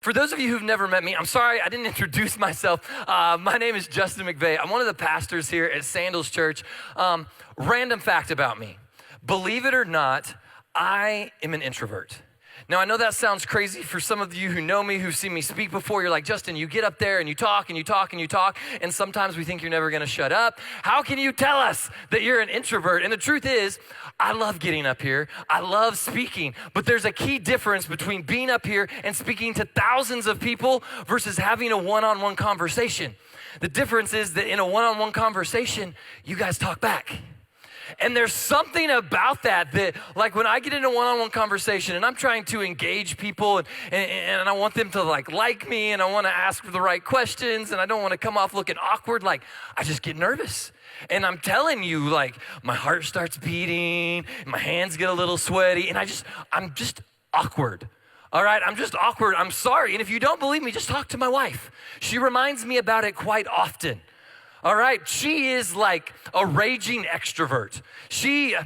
For those of you who've never met me, I'm sorry I didn't introduce myself. My name is Justin McVeigh. I'm one of the pastors here at Sandals Church. Random fact about me. Believe it or not, I am an introvert. Now, I know that sounds crazy for some of you who know me, who've seen me speak before. You're like, Justin, you get up there and you talk and you talk and you talk, and sometimes we think you're never gonna shut up. How can you tell us that you're an introvert? And the truth is, I love getting up here. I love speaking, but there's a key difference between being up here and speaking to thousands of people versus having a one-on-one conversation. The difference is that in a one-on-one conversation, you guys talk back. And there's something about that like when I get in a one-on-one conversation and I'm trying to engage people and I want them to like me and I want to ask the right questions and I don't want to come off looking awkward, I just get nervous. And I'm telling you, my heart starts beating, my hands get a little sweaty, and I'm just awkward. All right, I'm just awkward. I'm sorry. And if you don't believe me, just talk to my wife. She reminds me about it quite often. All right, she is like a raging extrovert. She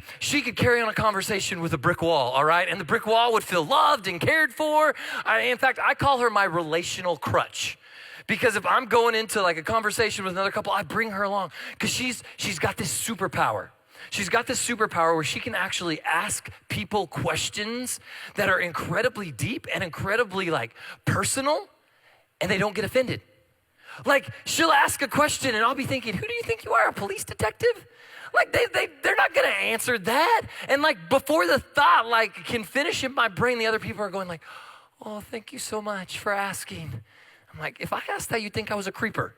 could carry on a conversation with a brick wall, all right? And the brick wall would feel loved and cared for. In fact, I call her my relational crutch. Because if I'm going into a conversation with another couple, I bring her along because she's got this superpower. She's got this superpower where she can actually ask people questions that are incredibly deep and incredibly personal, and they don't get offended. She'll ask a question and I'll be thinking, who do you think you are, a police detective? They're not gonna answer that. And before the thought can finish in my brain, the other people are going oh, thank you so much for asking. I'm like, if I asked that, you'd think I was a creeper,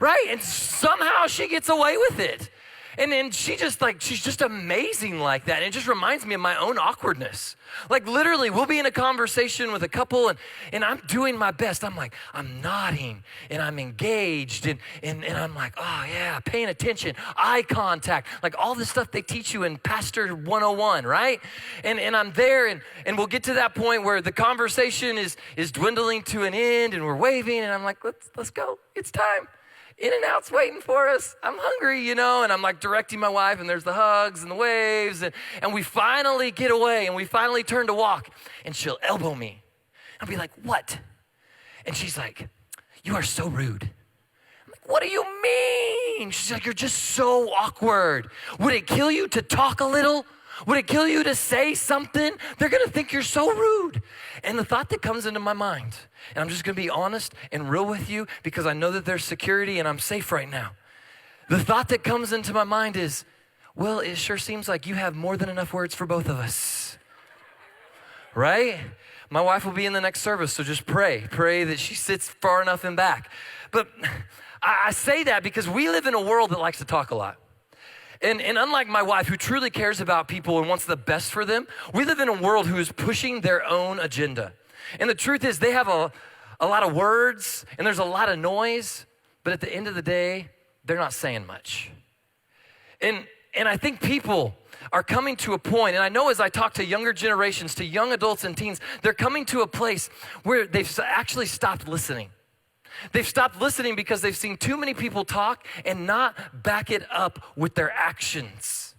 right? And somehow she gets away with it. And then she's just amazing like that. And it just reminds me of my own awkwardness. Literally, we'll be in a conversation with a couple and I'm doing my best. I'm nodding and I'm engaged and I'm oh yeah, paying attention, eye contact, all the stuff they teach you in Pastor 101, right? And I'm there and we'll get to that point where the conversation is dwindling to an end and we're waving and I'm like, let's go, it's time. In-N-Out's waiting for us. I'm hungry, and I'm directing my wife and there's the hugs and the waves and we finally get away and we finally turn to walk and she'll elbow me. I'll be like, what? And she's like, you are so rude. I'm like, what do you mean? She's like, you're just so awkward. Would it kill you to talk a little? Would it kill you to say something? They're gonna think you're so rude. And the thought that comes into my mind, and I'm just gonna be honest and real with you because I know that there's security and I'm safe right now. The thought that comes into my mind is, well, it sure seems like you have more than enough words for both of us, right? My wife will be in the next service, so just pray that she sits far enough in back. But I say that because we live in a world that likes to talk a lot. And unlike my wife, who truly cares about people and wants the best for them, we live in a world who is pushing their own agenda. And the truth is they have a lot of words and there's a lot of noise, but at the end of the day, they're not saying much. And I think people are coming to a point, and I know as I talk to younger generations, to young adults and teens, they're coming to a place where they've actually stopped listening. They've stopped listening because they've seen too many people talk and not back it up with their actions.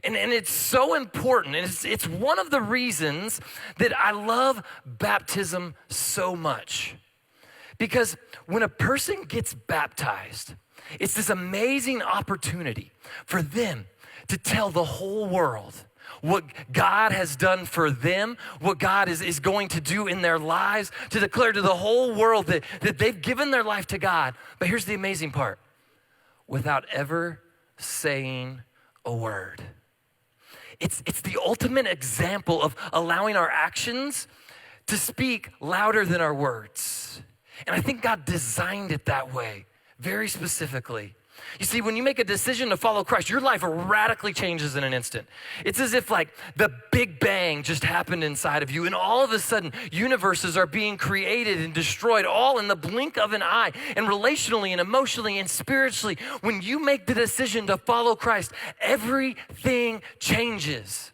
And it's so important, and it's one of the reasons that I love baptism so much. Because when a person gets baptized, it's this amazing opportunity for them to tell the whole world what God has done for them, what God is going to do in their lives, to declare to the whole world that they've given their life to God. But here's the amazing part, without ever saying a word. It's the ultimate example of allowing our actions to speak louder than our words. And I think God designed it that way, very specifically. You see, when you make a decision to follow Christ, your life radically changes in an instant. It's as if the Big Bang just happened inside of you, and all of a sudden, universes are being created and destroyed all in the blink of an eye. And relationally and emotionally and spiritually, when you make the decision to follow Christ, everything changes.